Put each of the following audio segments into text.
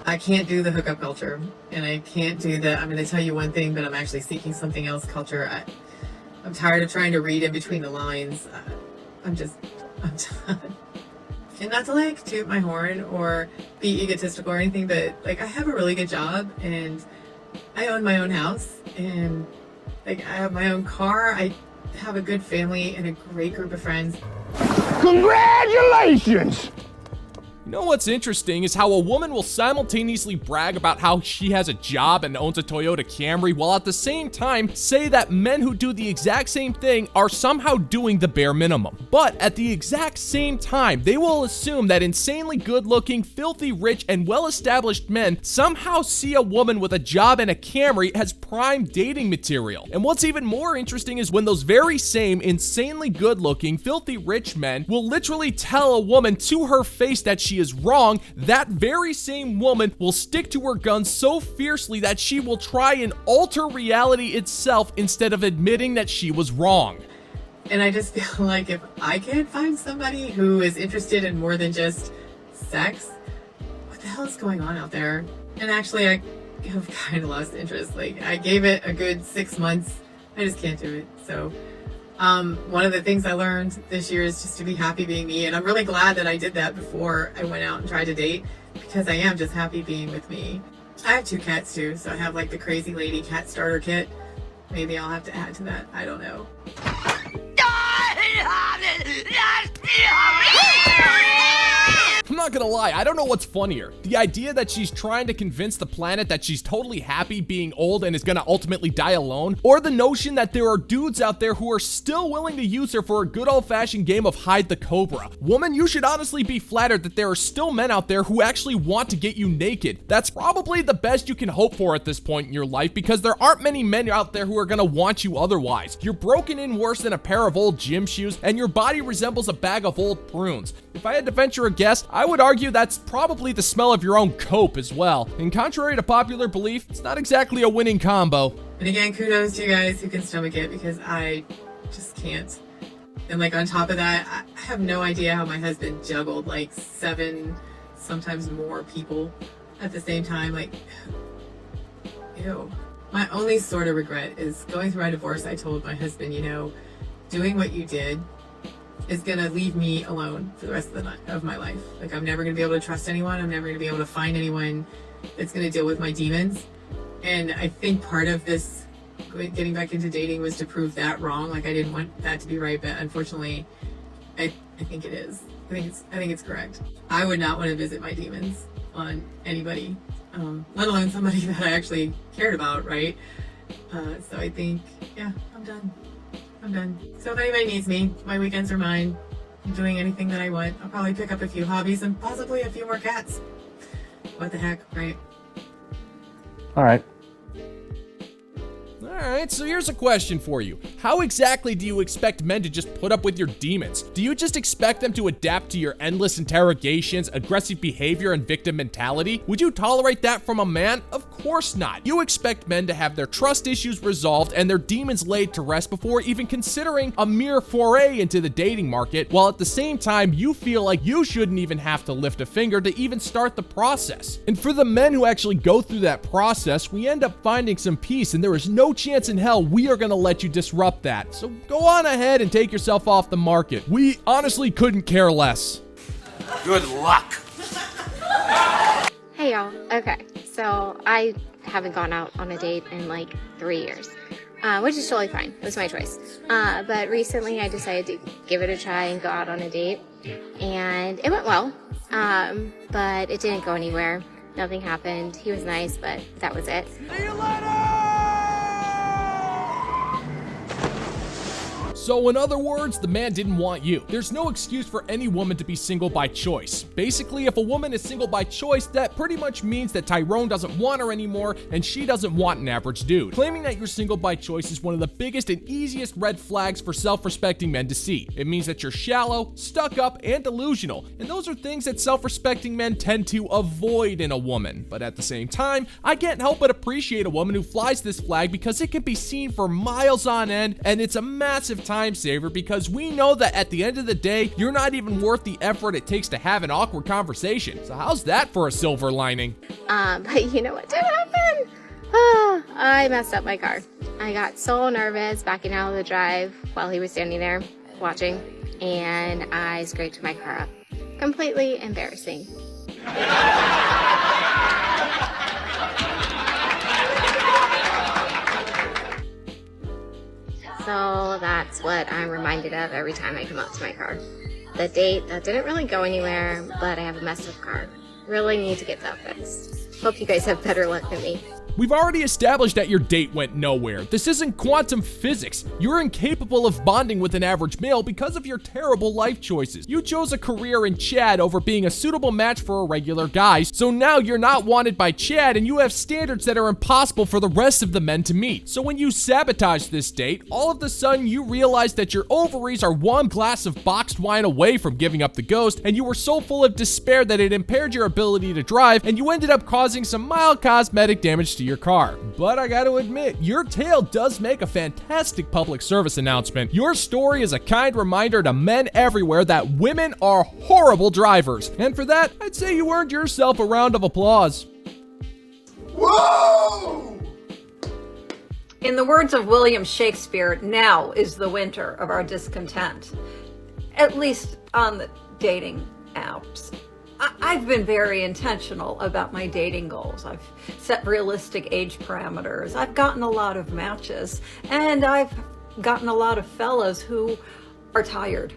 I can't do the hookup culture, and I can't do the I'm going to tell you one thing, but I'm actually seeking something else culture. I'm tired of trying to read in between the lines. I'm done. And not to like toot my horn or be egotistical or anything, but like I have a really good job and I own my own house and like I have my own car. I have a good family and a great group of friends. Congratulations! You know what's interesting is how a woman will simultaneously brag about how she has a job and owns a Toyota Camry while at the same time say that men who do the exact same thing are somehow doing the bare minimum. But at the exact same time, they will assume that insanely good-looking, filthy rich, and well-established men somehow see a woman with a job and a Camry as prime dating material. And what's even more interesting is when those very same insanely good-looking, filthy rich men will literally tell a woman to her face that she is wrong, that very same woman will stick to her guns so fiercely that she will try and alter reality itself instead of admitting that she was wrong. And I just feel like if I can't find somebody who is interested in more than just sex, what the hell is going on out there? And actually, I have kind of lost interest. Like, I gave it a good 6 months. I just can't do it. So one of the things I learned this year is just to be happy being me. And I'm really glad that I did that before I went out and tried to date, because I am just happy being with me. I have 2 cats too. So I have like the crazy lady cat starter kit. Maybe I'll have to add to that. I don't know. I'm not gonna lie, I don't know what's funnier. The idea that she's trying to convince the planet that she's totally happy being old and is gonna ultimately die alone, or the notion that there are dudes out there who are still willing to use her for a good old-fashioned game of hide the cobra. Woman, you should honestly be flattered that there are still men out there who actually want to get you naked. That's probably the best you can hope for at this point in your life, because there aren't many men out there who are gonna want you otherwise. You're broken in worse than a pair of old gym shoes, and your body resembles a bag of old prunes. If I had to venture a guess, I would argue that's probably the smell of your own cope as well. And contrary to popular belief, it's not exactly a winning combo. And again, kudos to you guys who can stomach it, because I just can't. And like on top of that, I have no idea how my husband juggled like 7, sometimes more people at the same time. Like, ew. My only sort of regret is going through my divorce. I told my husband, you know, doing what you did is gonna leave me alone for the rest of the night of my life. Like, I'm never gonna be able to trust anyone. I'm never gonna be able to find anyone that's gonna deal with my demons. And I think part of this getting back into dating was to prove that wrong. Like, I didn't want that to be right, but unfortunately, I think it is. I think it's correct. I would not want to visit my demons on anybody, let alone somebody that I actually cared about, right? So I think, yeah, I'm done. So if anybody needs me, my weekends are mine. I'm doing anything that I want. I'll probably pick up a few hobbies and possibly a few more cats. What the heck, right? All right. Alright, so here's a question for you. How exactly do you expect men to just put up with your demons? Do you just expect them to adapt to your endless interrogations, aggressive behavior, and victim mentality? Would you tolerate that from a man? Of course not. You expect men to have their trust issues resolved and their demons laid to rest before even considering a mere foray into the dating market, while at the same time you feel like you shouldn't even have to lift a finger to even start the process. And for the men who actually go through that process, we end up finding some peace, and there is no chance in hell we are gonna let you disrupt that. So go on ahead and take yourself off the market. We honestly couldn't care less. Good luck. Hey y'all. Okay, so I haven't gone out on a date in like 3 years, which is totally fine. It was my choice. But recently I decided to give it a try and go out on a date, and it went well, but it didn't go anywhere. Nothing happened. He was nice, but that was it. See you later! So in other words, the man didn't want you. There's no excuse for any woman to be single by choice. Basically, if a woman is single by choice, that pretty much means that Tyrone doesn't want her anymore and she doesn't want an average dude. Claiming that you're single by choice is one of the biggest and easiest red flags for self-respecting men to see. It means that you're shallow, stuck up, and delusional, and those are things that self-respecting men tend to avoid in a woman. But at the same time, I can't help but appreciate a woman who flies this flag, because it can be seen for miles on end, and it's a massive time time saver because we know that at the end of the day, you're not even worth the effort it takes to have an awkward conversation. So how's that for a silver lining? But you know what did happen? I messed up my car. I got so nervous backing out of the drive while he was standing there watching, and I scraped my car up. Completely embarrassing. So that's what I'm reminded of every time I come up to my car. The date that didn't really go anywhere, but I have a messed up car. Really need to get that fixed. Hope you guys have better luck than me. We've already established that your date went nowhere. This isn't quantum physics. You're incapable of bonding with an average male because of your terrible life choices. You chose a career in Chad over being a suitable match for a regular guy, so now you're not wanted by Chad and you have standards that are impossible for the rest of the men to meet. So when you sabotage this date, all of a sudden you realize that your ovaries are one glass of boxed wine away from giving up the ghost, and you were so full of despair that it impaired your ability to drive, and you ended up causing some mild cosmetic damage to your car. But I gotta admit, your tale does make a fantastic public service announcement. Your story is a kind reminder to men everywhere that women are horrible drivers. And for that, I'd say you earned yourself a round of applause. Whoa! In the words of William Shakespeare, now is the winter of our discontent. At least on the dating apps. I've been very intentional about my dating goals. I've set realistic age parameters. I've gotten a lot of matches, and I've gotten a lot of fellas who are tired.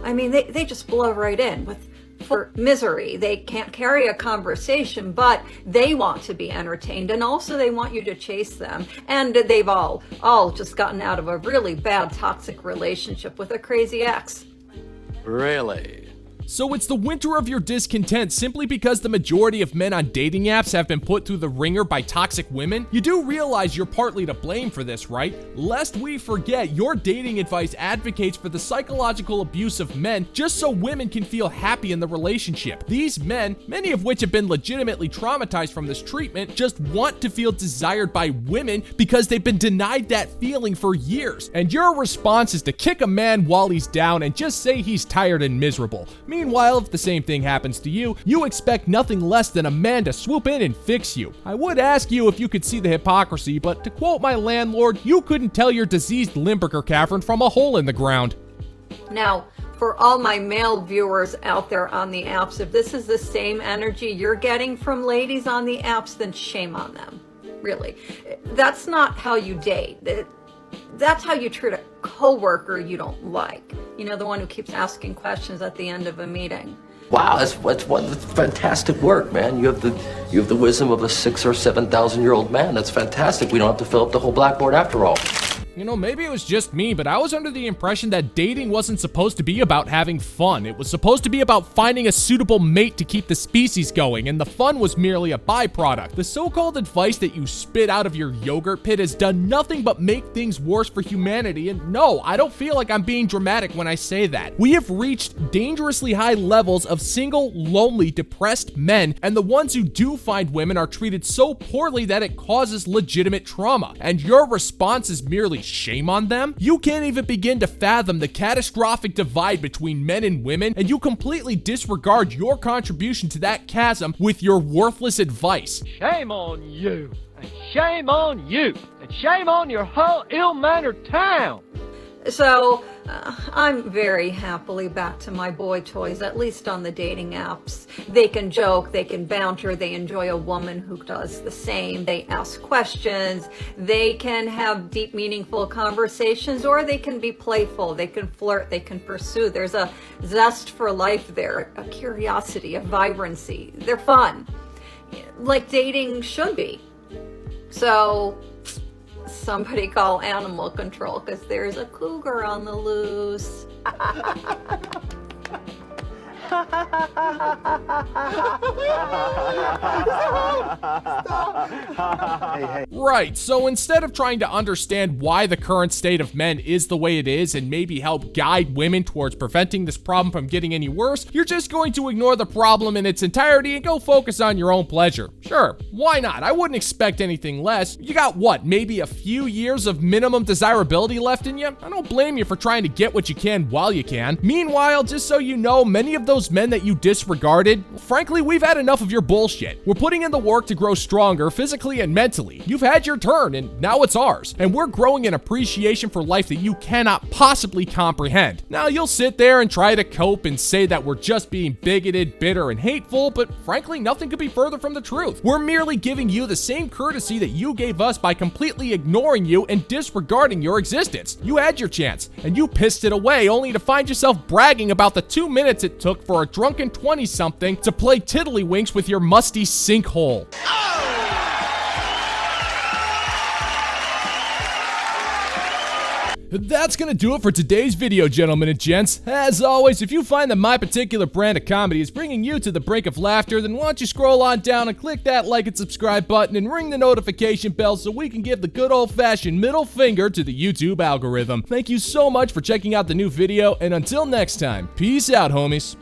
I mean, they just blow right in with for misery. They can't carry a conversation, but they want to be entertained, and also they want you to chase them. And they've all just gotten out of a really bad toxic relationship with a crazy ex. Really? So it's the winter of your discontent simply because the majority of men on dating apps have been put through the ringer by toxic women? You do realize you're partly to blame for this, right? Lest we forget, your dating advice advocates for the psychological abuse of men just so women can feel happy in the relationship. These men, many of which have been legitimately traumatized from this treatment, just want to feel desired by women because they've been denied that feeling for years. And your response is to kick a man while he's down and just say he's tired and miserable. Meanwhile, if the same thing happens to you, you expect nothing less than a man to swoop in and fix you. I would ask you if you could see the hypocrisy, but to quote my landlord, you couldn't tell your diseased Limburger Catherine from a hole in the ground. Now, for all my male viewers out there on the apps, if this is the same energy you're getting from ladies on the apps, then shame on them. Really. That's not how you date. That's how you treat a coworker you don't like. You know, the one who keeps asking questions at the end of a meeting. Wow, that's fantastic work, man. You have the wisdom of a 6,000 or 7,000-year-old man. That's fantastic. We don't have to fill up the whole blackboard after all. You know, maybe it was just me, but I was under the impression that dating wasn't supposed to be about having fun. It was supposed to be about finding a suitable mate to keep the species going, and the fun was merely a byproduct. The so-called advice that you spit out of your yogurt pit has done nothing but make things worse for humanity, and no, I don't feel like I'm being dramatic when I say that. We have reached dangerously high levels of single, lonely, depressed men, and the ones who do find women are treated so poorly that it causes legitimate trauma, and your response is merely shame on them? You can't even begin to fathom the catastrophic divide between men and women, and you completely disregard your contribution to that chasm with your worthless advice. Shame on you, and shame on you, and shame on your whole ill-mannered town. So, I'm very happily back to my boy toys, at least on the dating apps. They can joke, they can banter, they enjoy a woman who does the same. They ask questions, they can have deep, meaningful conversations, or they can be playful, they can flirt, they can pursue. There's a zest for life there, a curiosity, a vibrancy. They're fun, like dating should be. So, somebody call animal control, because there's a cougar on the loose. Right, so instead of trying to understand why the current state of men is the way it is and maybe help guide women towards preventing this problem from getting any worse, you're just going to ignore the problem in its entirety and go focus on your own pleasure. Sure, why not? I wouldn't expect anything less. You got what, maybe a few years of minimum desirability left in you? I don't blame you for trying to get what you can while you can. Meanwhile, just so you know, many of those men that you disregarded, frankly, we've had enough of your bullshit. We're putting in the work to grow stronger physically and mentally. You've had your turn and now it's ours. And we're growing an appreciation for life that you cannot possibly comprehend. Now you'll sit there and try to cope and say that we're just being bigoted, bitter, and hateful, but frankly, nothing could be further from the truth. We're merely giving you the same courtesy that you gave us by completely ignoring you and disregarding your existence. You had your chance, and you pissed it away only to find yourself bragging about the 2 minutes it took for a drunken 20-something to play tiddlywinks with your musty sinkhole. That's gonna do it for today's video, gentlemen and gents. As always, if you find that my particular brand of comedy is bringing you to the brink of laughter, then why don't you scroll on down and click that like and subscribe button and ring the notification bell so we can give the good old-fashioned middle finger to the YouTube algorithm. Thank you so much for checking out the new video, and until next time, peace out, homies.